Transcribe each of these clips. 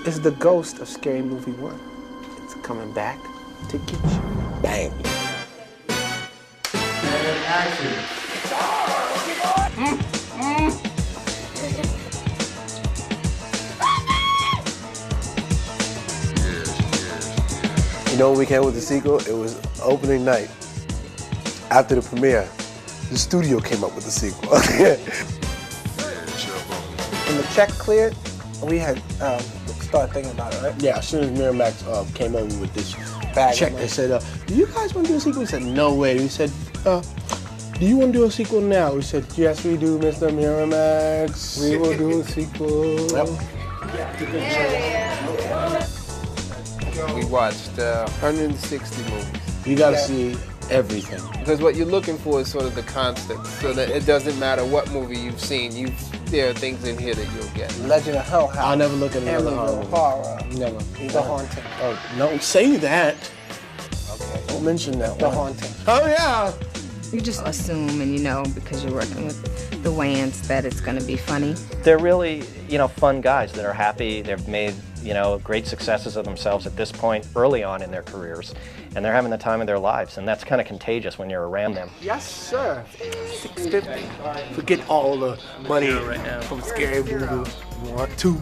is the ghost of Scary Movie 1. It's coming back to get you. Bang. And action. You know when we came with the sequel? It was opening night. After the premiere, the studio came up with the sequel. When the check cleared, we had started thinking about it, right? Yeah, as soon as Miramax came in with this Bag check, they said, do you guys want to do a sequel? We said, no way. We said, do you want to do a sequel now? We said, yes, we do, Mr. Miramax. We will do a sequel. Yep. We watched 160 movies. You got to see everything. Because what you're looking for is sort of the constant, so that it doesn't matter what movie you've seen, there are things in here that you'll get. Legend of Hell House. I'll never look at another horror. Never. The Haunting. Oh, don't say that. Okay. Don't mention that The one. Haunting. Oh, yeah. You just assume, and you know, because you're working with the Wayans, that it's going to be funny. They're really, fun guys that are happy. They've made, great successes of themselves at this point early on in their careers, and they're having the time of their lives, and that's kind of contagious when you're around them. Yes, sir. $650. Forget all the money from Scary Movie 1, 2.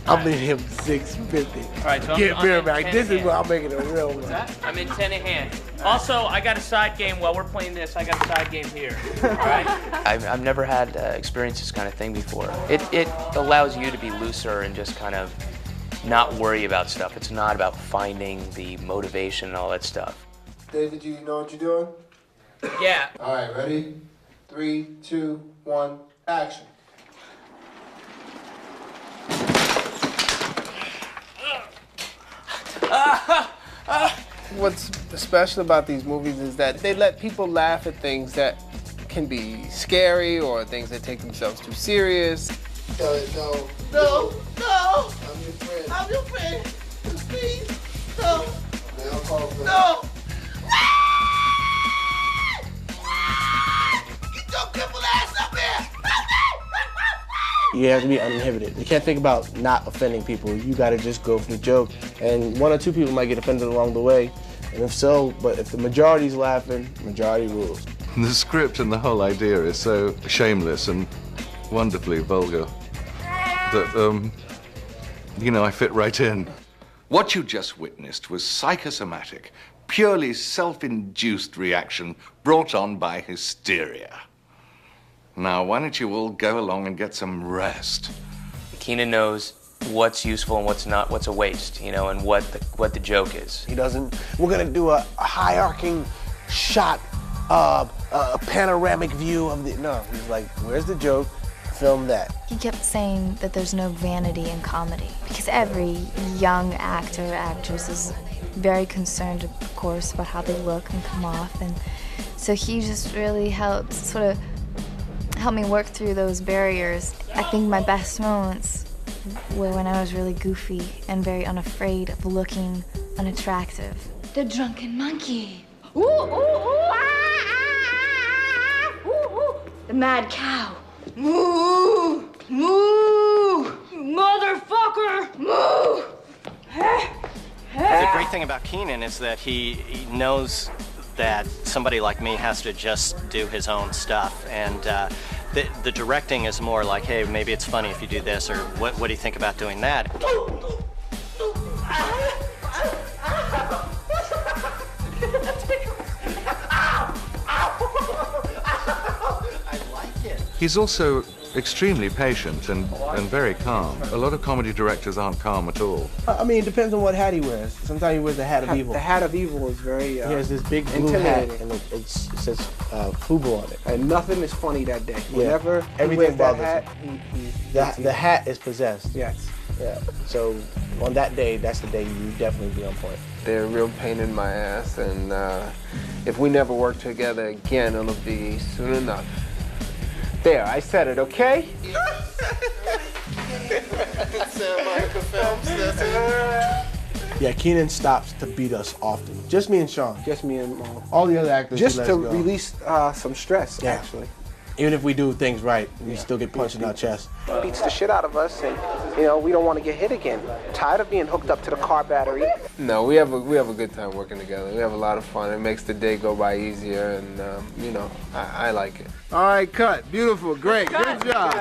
I'm in him $650. All right, so Get I'm in Miramax. 10 This is hand. where I'm making a real one. I'm in 10 in hand. Also, I got a side game while we're playing this. I got a side game here. All right? I've never had experienced this kind of thing before. It allows you to be looser and just kind of not worry about stuff. It's not about finding the motivation and all that stuff. David, you know what you're doing? Yeah. All right, ready? 3, 2, 1, action. What's special about these movies is that they let people laugh at things that can be scary or things that take themselves too serious. No. No. I'm your friend. I'm your friend. Please. No. Now call for No. Get your crippled ass up here. You have to be uninhibited. You can't think about not offending people. You got to just go for the joke. And 1 or 2 people might get offended along the way. And if so, but if the majority's laughing, majority rules. The script and the whole idea is so shameless and wonderfully vulgar that, I fit right in. What you just witnessed was psychosomatic, purely self-induced reaction brought on by hysteria. Now, why don't you all go along and get some rest? Keenan knows what's useful and what's not, what's a waste, and what the joke is. He doesn't, we're going to do a high-arcing shot, a panoramic view of the, no. He's like, where's the joke? Film that. He kept saying that there's no vanity in comedy because every young actor or actress is very concerned, of course, about how they look and come off. And so he just really helped me work through those barriers. I think my best moments were when I was really goofy and very unafraid of looking unattractive. The Drunken Monkey. Ooh, ooh, ooh, ah, ah, ah, ooh, ooh. The Mad Cow. Moo, moo, motherfucker, moo. The great thing about Keenan is that he knows that somebody like me has to just do his own stuff, and the directing is more like, hey, maybe it's funny if you do this, or what do you think about doing that? He's also extremely patient and very calm. A lot of comedy directors aren't calm at all. I mean, it depends on what hat he wears. Sometimes he wears the hat of evil. The Hat of Evil is very He has this big blue hat, and it says FUBU on it. And nothing is funny that day. Yeah. Whenever he Everything wears that bothers hat, The hat is possessed. Yes. Yeah. So on that day, that's the day you definitely be on point. They're a real pain in my ass, and if we never work together again, it'll be soon enough. There, I said it, okay? Yeah, Keenan stops to beat us often. Just me and Sean. Just me and Mom. All the other actors. Just he lets to go. release some stress, Yeah. actually. Even if we do things right, we still get punched in our chest. Beats the shit out of us, and we don't want to get hit again. Tired of being hooked up to the car battery. No, we have a good time working together. We have a lot of fun. It makes the day go by easier, and I like it. All right, cut. Beautiful. Great. Good job.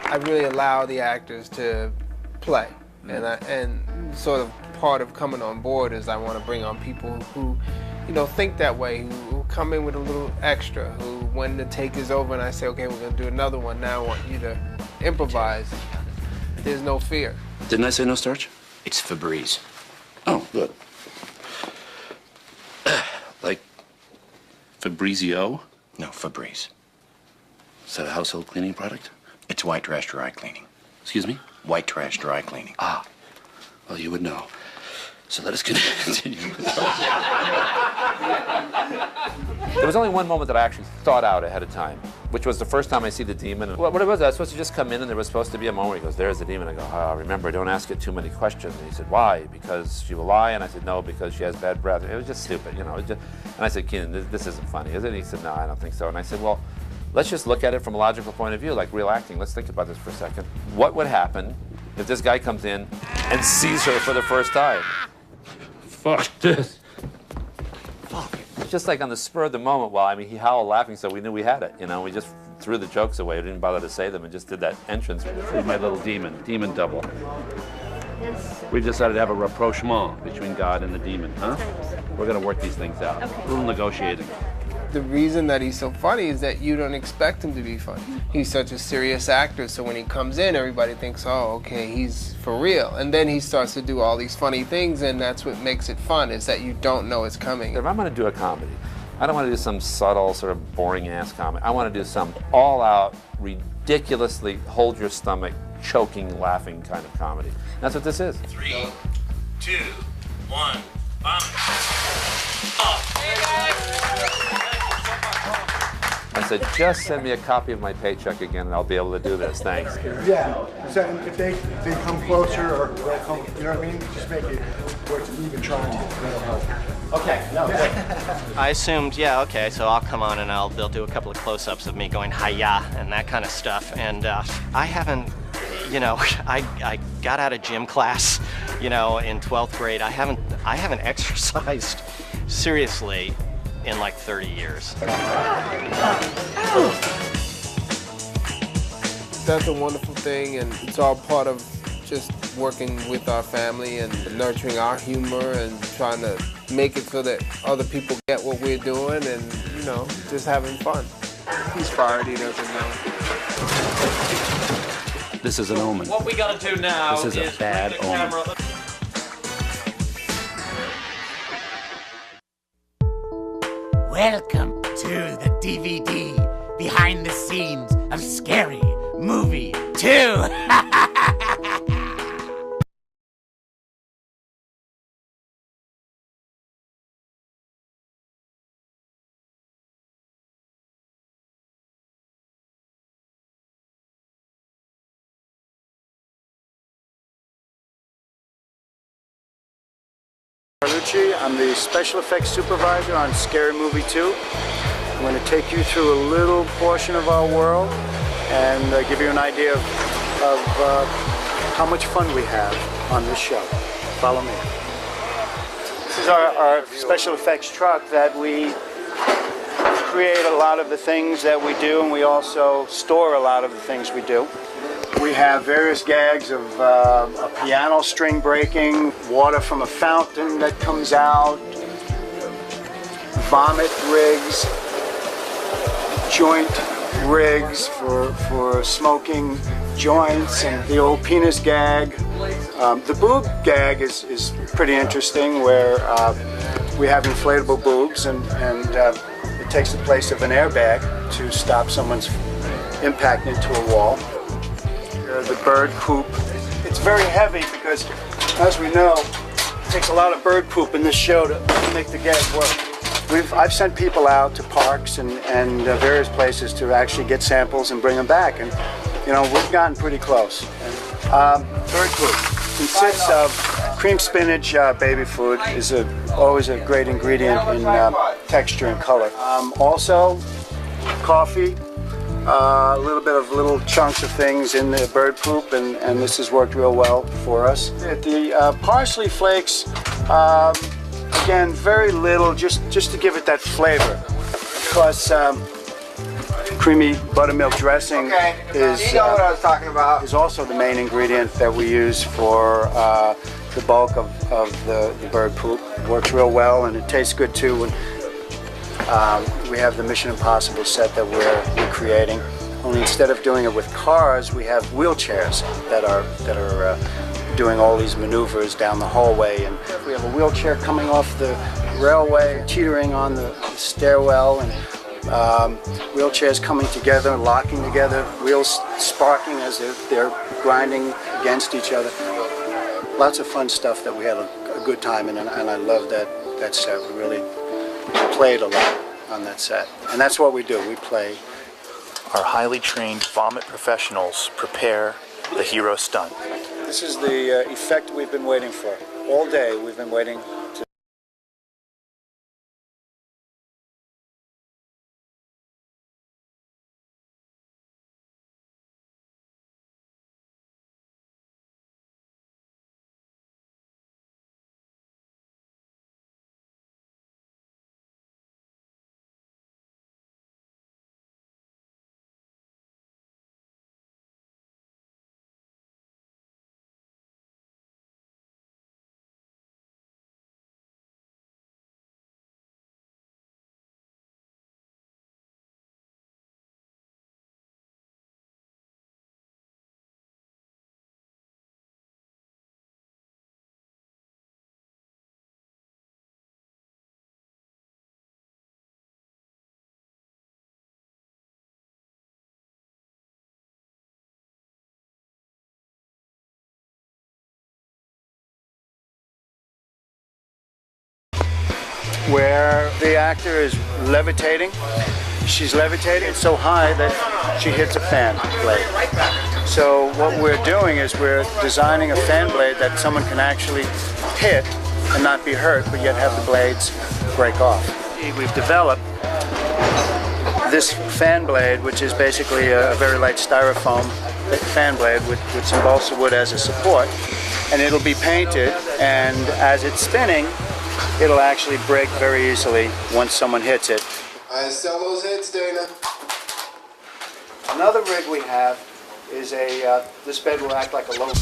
I really allow the actors to play, and sort of part of coming on board is I want to bring on people who, think that way, who come in with a little extra, who when the take is over and I say, okay, we're going to do another one, now I want you to improvise. There's no fear. Didn't I say no starch? It's Febreze. Oh, good. Like Fabrizio? No, Febreze. Is that a household cleaning product? It's white trash dry cleaning. Excuse me? White trash dry cleaning. Ah. Well, you would know. So let us continue. There was only one moment that I actually thought out ahead of time, which was the first time I see the demon. And what it was, I was supposed to just come in and there was supposed to be a moment where he goes, there's the demon. I go, remember, don't ask it too many questions. And he said, why? Because she will lie? And I said, no, because she has bad breath. It was just stupid, And I said, Keenan, this isn't funny, is it? And he said, no, I don't think so. And I said, well, let's just look at it from a logical point of view, like real acting. Let's think about this for a second. What would happen if this guy comes in and sees her for the first time? Fuck this. Fuck. It's just like on the spur of the moment, he howled laughing, so we knew we had it, We just threw the jokes away. We didn't bother to say them and just did that entrance. This is my little demon double. We've decided to have a rapprochement between God and the demon, huh? We're going to work these things out. A little negotiating. The reason that he's so funny is that you don't expect him to be funny. He's such a serious actor, so when he comes in, everybody thinks, oh, okay, he's for real. And then he starts to do all these funny things, and that's what makes it fun, is that you don't know it's coming. If I'm going to do a comedy, I don't want to do some subtle, sort of boring-ass comedy. I want to do some all-out, ridiculously hold-your-stomach, choking, laughing kind of comedy. That's what this is. 3, 2, 1, bomb. I said, just send me a copy of my paycheck again and I'll be able to do this. Thanks. Yeah. So if they come closer or they'll come, you know what I mean? Just make it where it's even trying to. That'll help. Okay. No. I assumed, okay, so I'll come on and they'll do a couple of close-ups of me going hi-ya and that kind of stuff. And I haven't, I got out of gym class, in 12th grade. I haven't exercised seriously in like 30 years. That's a wonderful thing, and it's all part of just working with our family and nurturing our humor and trying to make it so that other people get what we're doing and, just having fun. He's fired, he doesn't know. This is an omen. What we gotta do now is a bad omen. Welcome to the DVD behind the scenes of Scary Movie 2. I'm the special effects supervisor on Scary Movie 2. I'm going to take you through a little portion of our world and give you an idea of how much fun we have on this show. Follow me. This is our special effects truck that we create a lot of the things that we do, and we also store a lot of the things we do. We have various gags of a piano string breaking, water from a fountain that comes out, vomit rigs, joint rigs for smoking joints, and the old penis gag. The boob gag is pretty interesting, where we have inflatable boobs, and it takes the place of an airbag to stop someone's impact into a wall. The bird poop. It's very heavy because, as we know, it takes a lot of bird poop in this show to make the gag work. I've sent people out to parks and various places to actually get samples and bring them back, and we've gotten pretty close. Bird poop consists of Cream spinach baby food is always a great ingredient in texture and color. Also, coffee, a little bit of little chunks of things in the bird poop, and this has worked real well for us. The parsley flakes, again, very little, just to give it that flavor. Plus, creamy buttermilk dressing is, you know what I was talking about. is also the main ingredient that we use for the bulk of the bird poop. It works real well, and it tastes good too. When we have the Mission Impossible set that we're creating. Only instead of doing it with cars, we have wheelchairs that are doing all these maneuvers down the hallway. And we have a wheelchair coming off the railway, teetering on the stairwell, and wheelchairs coming together, locking together, wheels sparking as they're grinding against each other. Lots of fun stuff that we had a good time in, and I love that set. We really played a lot on that set. And that's what we do, we play. Our highly trained vomit professionals prepare the hero stunt. This is the effect we've been waiting for. All day we've been waiting to where the actor is levitating. She's levitating so high that she hits a fan blade. So what we're doing is we're designing a fan blade that someone can actually hit and not be hurt, but yet have the blades break off. We've developed this fan blade, which is basically a very light styrofoam fan blade with some balsa wood as a support, and it'll be painted, and as it's spinning, it'll actually break very easily once someone hits it. I sell those hits, Dana. Another rig we have is this bed will act like a low.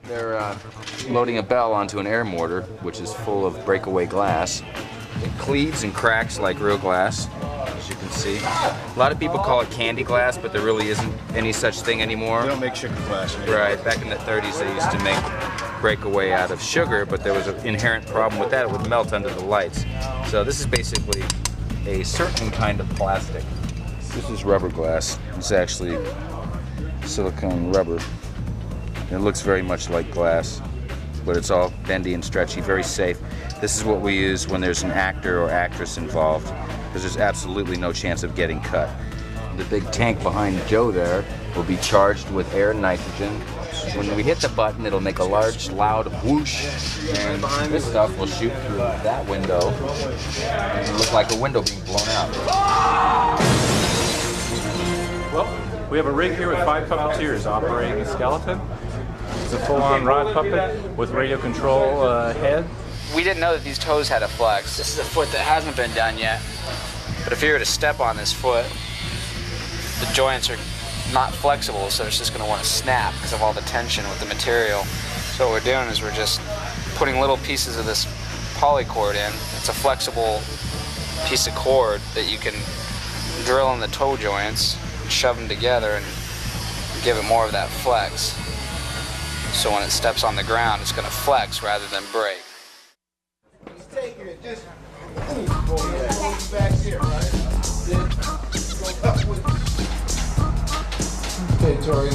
They're loading a bell onto an air mortar, which is full of breakaway glass. It cleaves and cracks like real glass, as you can see. A lot of people call it candy glass, but there really isn't any such thing anymore. They don't make sugar glass anymore. Right, back in the 30s they used to make breakaway out of sugar, but there was an inherent problem with that. It would melt under the lights. So this is basically a certain kind of plastic. This is rubber glass. It's actually silicone rubber. And it looks very much like glass, but it's all bendy and stretchy, very safe. This is what we use when there's an actor or actress involved, because there's absolutely no chance of getting cut. The big tank behind Joe there will be charged with air and nitrogen. When we hit the button, it'll make a large, loud whoosh, and this stuff will shoot through that window and it'll look like a window being blown out. Well, we have a rig here with 5 puppeteers operating a skeleton. It's a full-on rod puppet with radio control head. We didn't know that these toes had a flex. This is a foot that hasn't been done yet. But if you were to step on this foot, the joints are not flexible, so it's just going to want to snap because of all the tension with the material. So what we're doing is we're just putting little pieces of this polycord in. It's a flexible piece of cord that you can drill in the toe joints, shove them together, and give it more of that flex. So when it steps on the ground, it's going to flex rather than break. Taking it just back here, right? Okay, Tori,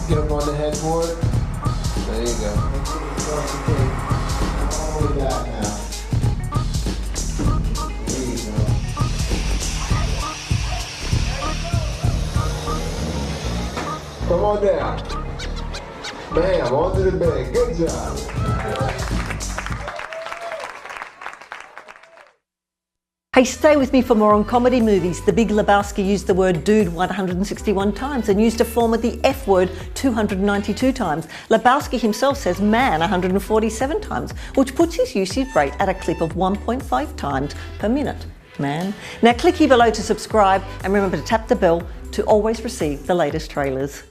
get up on the headboard. There you go. All the way back now. There you go. on down. Bam, onto the bed. Good job. Hey, stay with me for more on comedy movies. The Big Lebowski used the word dude 161 times and used a form of the F word 292 times. Lebowski himself says man 147 times, which puts his usage rate at a clip of 1.5 times per minute. Man. Now click here below to subscribe and remember to tap the bell to always receive the latest trailers.